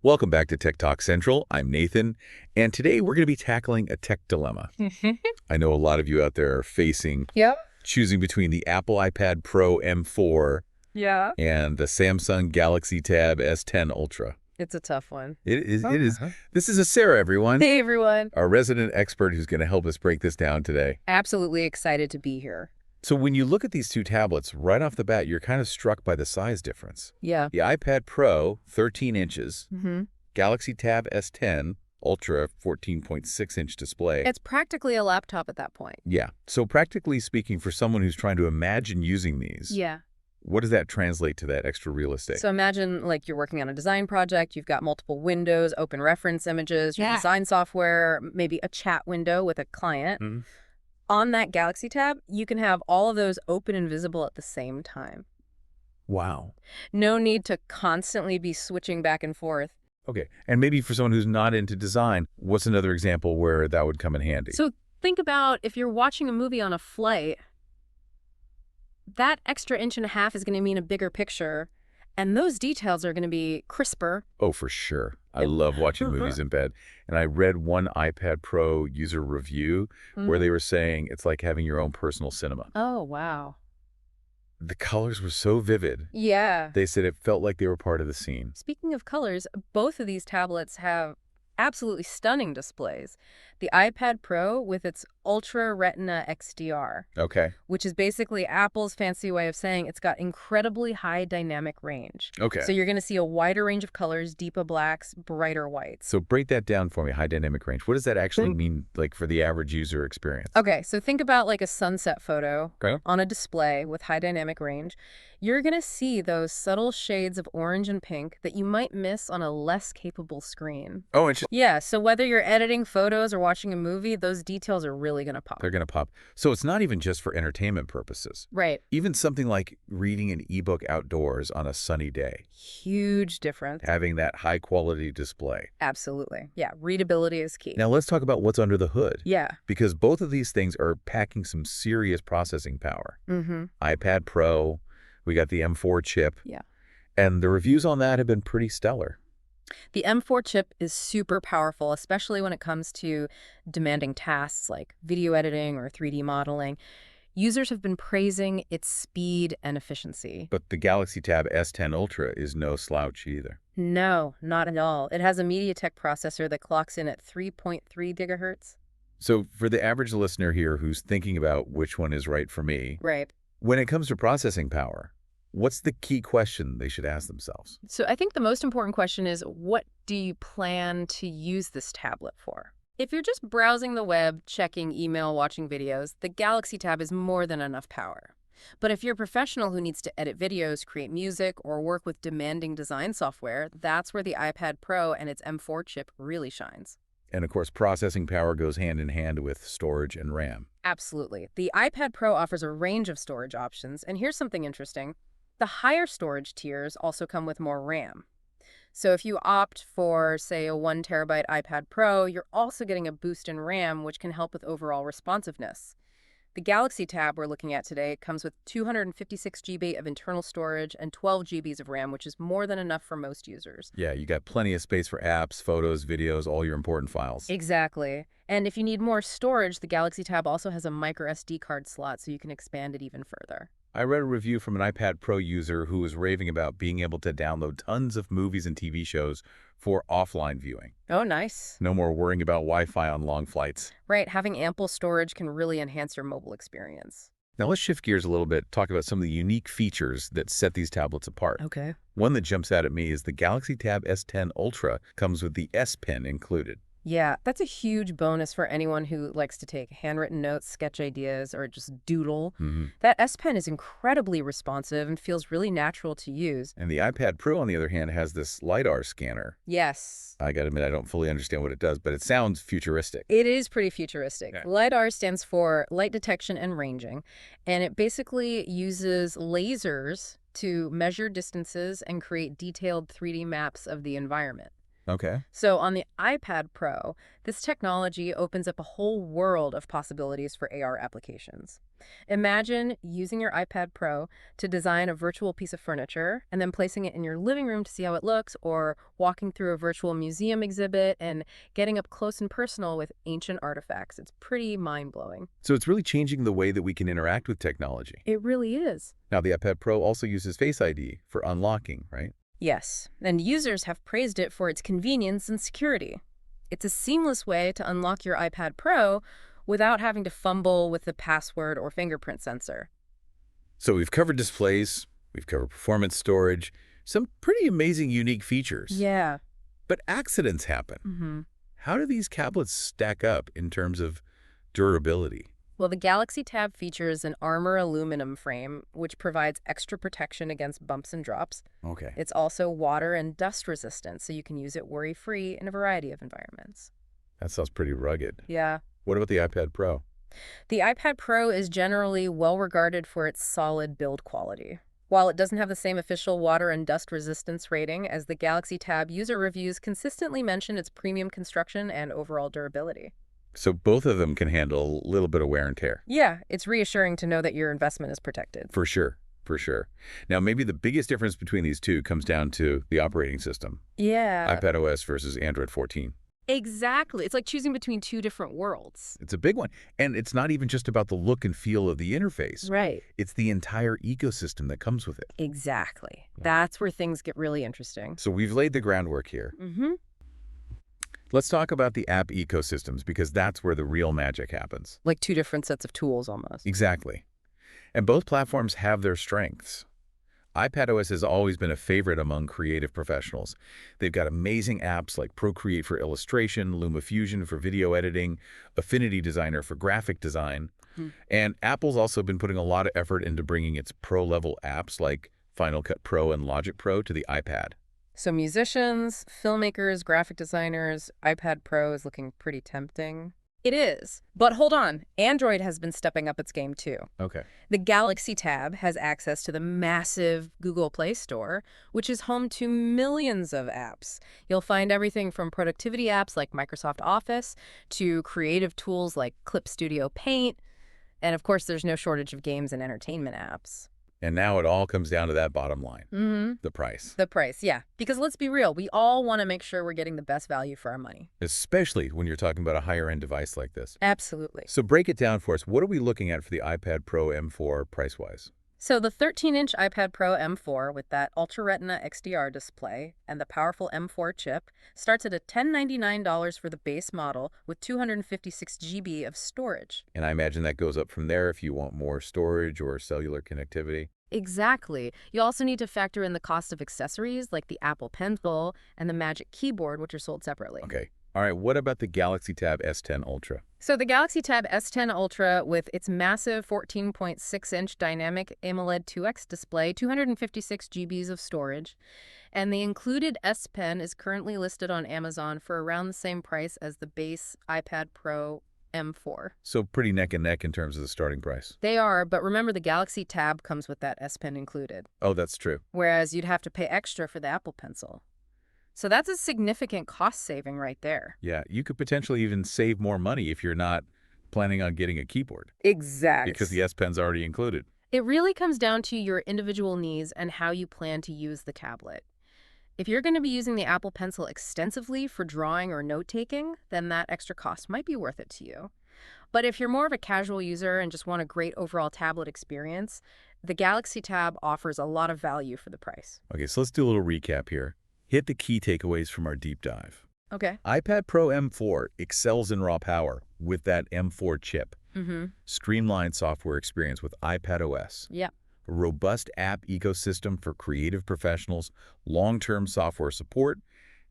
Welcome back to Tech Talk Central. I'm Nathan, and today we're going to be tackling a tech dilemma. I know a lot of you out there are facing Yep. choosing between the Apple iPad Pro M4 Yeah. and the Samsung Galaxy Tab S10 Ultra. It's a tough one. It is. It is. Okay. This is a Sarah, everyone, Hey, everyone. our resident expert who's going to help us break this down today. Absolutely excited to be here. So when you look at these two tablets, right off the bat, you're kind of struck by the size difference. Yeah. The iPad Pro, 13 inches, Mm-hmm. Galaxy Tab S10 Ultra, 14.6-inch display. It's practically a laptop at that point. Yeah. So practically speaking, for someone who's trying to imagine using these, Yeah. what does that translate to that extra real estate? So imagine like you're working on a design project, you've got multiple windows, open reference images, your design software, maybe a chat window with a client. Mhm. On that Galaxy tab, you can have all of those open and visible at the same time. Wow. No need to constantly be switching back and forth. Okay. And maybe for someone who's not into design, what's another example where that would come in handy? So think about if you're watching a movie on a flight, that extra inch and a half is going to mean a bigger picture, and those details are going to be crisper. Oh, for sure. I Yep. love watching movies in bed. And I read one iPad Pro user review where they were saying it's like having your own personal cinema. Oh, wow. The colors were so vivid. Yeah. They said it felt like they were part of the scene. Speaking of colors, both of these tablets have absolutely stunning displays. The iPad Pro with its Ultra Retina XDR, Okay. which is basically Apple's fancy way of saying it's got incredibly high dynamic range. Okay. So you're going to see a wider range of colors, deeper blacks, brighter whites. So break that down for me, high dynamic range. What does that actually mean, like, for the average user experience? Okay, so think about like a sunset photo Okay. on a display with high dynamic range. You're going to see those subtle shades of orange and pink that you might miss on a less capable screen. Oh, and Yeah, so whether you're editing photos or watching a movie, those details are really going to pop. they're going to pop. So it's not even just for entertainment purposes. Right. Even something like reading an ebook outdoors on a sunny day, Huge difference. having that high quality display. Absolutely. Yeah, readability is key. Now let's talk about what's under the hood. Yeah. Because both of these things are packing some serious processing power. Mm-hmm. iPad Pro, we got the M4 chip. Yeah. And the reviews on that have been pretty stellar. The M4 chip is super powerful, especially when it comes to demanding tasks like video editing or 3D modeling. Users have been praising its speed and efficiency. But the Galaxy Tab S10 Ultra is no slouch either. No, not at all. It has a MediaTek processor that clocks in at 3.3 gigahertz. So for the average listener here who's thinking about which one is right for me, Right. when it comes to processing power, what's the key question they should ask themselves? So I think the most important question is, what do you plan to use this tablet for? If you're just browsing the web, checking email, watching videos, the Galaxy Tab is more than enough power. But if you're a professional who needs to edit videos, create music, or work with demanding design software, that's where the iPad Pro and its M4 chip really shines. And of course, processing power goes hand in hand with storage and RAM. Absolutely. The iPad Pro offers a range of storage options, and here's something interesting. The higher storage tiers also come with more RAM. So if you opt for, say, a 1 terabyte iPad Pro, you're also getting a boost in RAM, which can help with overall responsiveness. The Galaxy Tab we're looking at today comes with 256 GB of internal storage and 12 GBs of RAM, which is more than enough for most users. Yeah, you got plenty of space for apps, photos, videos, all your important files. Exactly. And if you need more storage, the Galaxy Tab also has a micro SD card slot, so you can expand it even further. I read a review from an iPad Pro user who was raving about being able to download tons of movies and TV shows for offline viewing. Oh, nice. No more worrying about Wi-Fi on long flights. Right, having ample storage can really enhance your mobile experience. Now let's shift gears a little bit, talk about some of the unique features that set these tablets apart. Okay. One that jumps out at me is the Galaxy Tab S10 Ultra comes with the S Pen included. Yeah, that's a huge bonus for anyone who likes to take handwritten notes, sketch ideas, or just doodle. That S Pen is incredibly responsive and feels really natural to use. And the iPad Pro, on the other hand, has this LiDAR scanner. Yes. I gotta admit, I don't fully understand what it does, but it sounds futuristic. It is pretty futuristic. Okay. LiDAR stands for light detection and ranging, and it basically uses lasers to measure distances and create detailed 3D maps of the environment. Okay. So on the iPad Pro, this technology opens up a whole world of possibilities for AR applications. Imagine using your iPad Pro to design a virtual piece of furniture and then placing it in your living room to see how it looks, or walking through a virtual museum exhibit and getting up close and personal with ancient artifacts. It's pretty mind-blowing. So it's really changing the way that we can interact with technology. It really is. Now, the iPad Pro also uses Face ID for unlocking, right? Yes, and users have praised it for its convenience and security. It's a seamless way to unlock your iPad Pro without having to fumble with the password or fingerprint sensor. So we've covered displays, we've covered performance storage, some pretty amazing unique features. Yeah. But accidents happen. Mm-hmm. How do these tablets stack up in terms of durability? Well, the Galaxy Tab features an armor aluminum frame, which provides extra protection against bumps and drops. Okay. It's also water and dust resistant, so you can use it worry-free in a variety of environments. That sounds pretty rugged. Yeah. What about the iPad Pro? The iPad Pro is generally well regarded for its solid build quality. While it doesn't have the same official water and dust resistance rating as the Galaxy Tab, user reviews consistently mention its premium construction and overall durability. So both of them can handle a little bit of wear and tear. Yeah, it's reassuring to know that your investment is protected. For sure. For sure. Now, maybe the biggest difference between these two comes down to the operating system. Yeah. iPad OS versus Android 14. Exactly. It's like choosing between two different worlds. It's a big one. And it's not even just about the look and feel of the interface. Right. It's the entire ecosystem that comes with it. Exactly. Yeah. That's where things get really interesting. So we've laid the groundwork here. Mm-hmm. Let's talk about the app ecosystems, because that's where the real magic happens. Like two different sets of tools almost. Exactly. And both platforms have their strengths. iPadOS has always been a favorite among creative professionals. They've got amazing apps like Procreate for illustration, LumaFusion for video editing, Affinity Designer for graphic design. And Apple's also been putting a lot of effort into bringing its pro-level apps like Final Cut Pro and Logic Pro to the iPad. So musicians, filmmakers, graphic designers, iPad Pro is looking pretty tempting. It is. But hold on, Android has been stepping up its game too. Okay. The Galaxy Tab has access to the massive Google Play Store, which is home to millions of apps. You'll find everything from productivity apps like Microsoft Office to creative tools like Clip Studio Paint. And of course, there's no shortage of games and entertainment apps. And now it all comes down to that bottom line, the price. The price, yeah. Because let's be real, we all want to make sure we're getting the best value for our money. Especially when you're talking about a higher-end device like this. Absolutely. So break it down for us. What are we looking at for the iPad Pro M4 price-wise? So the 13-inch iPad Pro M4 with that Ultra Retina XDR display and the powerful M4 chip starts at $1,099 for the base model with 256 GB of storage. And I imagine that goes up from there if you want more storage or cellular connectivity. Exactly. You also need to factor in the cost of accessories like the Apple Pencil and the Magic Keyboard, which are sold separately. Okay. All right, what about the Galaxy Tab S10 Ultra? So the Galaxy Tab S10 Ultra with its massive 14.6-inch dynamic AMOLED 2X display, 256 GBs of storage, and the included S Pen is currently listed on Amazon for around the same price as the base iPad Pro M4. So pretty neck and neck in terms of the starting price. They are, but remember the Galaxy Tab comes with that S Pen included, Oh, that's true. whereas you'd have to pay extra for the Apple Pencil. So that's a significant cost saving right there. Yeah, you could potentially even save more money if you're not planning on getting a keyboard. Exactly. Because the S Pen's already included. It really comes down to your individual needs and how you plan to use the tablet. If you're going to be using the Apple Pencil extensively for drawing or note-taking, then that extra cost might be worth it to you. But if you're more of a casual user and just want a great overall tablet experience, the Galaxy Tab offers a lot of value for the price. Okay, so let's do a little recap here. Hit the key takeaways from our deep dive. Okay. iPad Pro M4 excels in raw power with that M4 chip. Streamlined software experience with iPadOS. Yeah. A robust app ecosystem for creative professionals, long-term software support,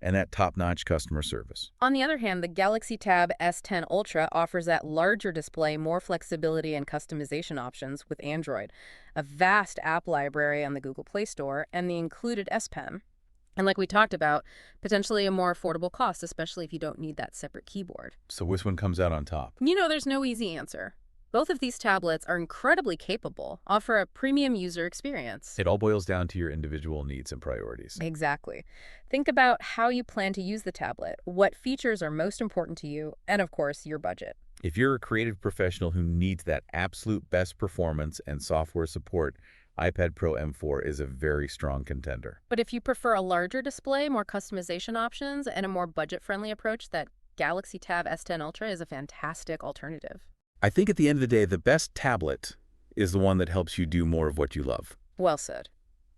and that top-notch customer service. On the other hand, the Galaxy Tab S10 Ultra offers that larger display, more flexibility and customization options with Android, a vast app library on the Google Play Store, and the included S Pen. And like we talked about, potentially a more affordable cost, especially if you don't need that separate keyboard. So which one comes out on top? You know, there's no easy answer. Both of these tablets are incredibly capable, offer a premium user experience. It all boils down to your individual needs and priorities. Exactly. Think about how you plan to use the tablet, what features are most important to you, and of course, your budget. If you're a creative professional who needs that absolute best performance and software support, iPad Pro M4 is a very strong contender. But if you prefer a larger display, more customization options, and a more budget-friendly approach, that Galaxy Tab S10 Ultra is a fantastic alternative. I think at the end of the day, the best tablet is the one that helps you do more of what you love. Well said.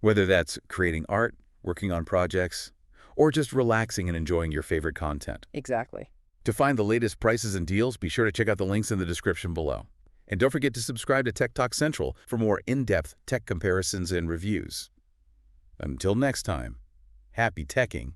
Whether that's creating art, working on projects, or just relaxing and enjoying your favorite content. Exactly. To find the latest prices and deals, be sure to check out the links in the description below. And don't forget to subscribe to Tech Talk Central for more in-depth tech comparisons and reviews. Until next time, happy teching.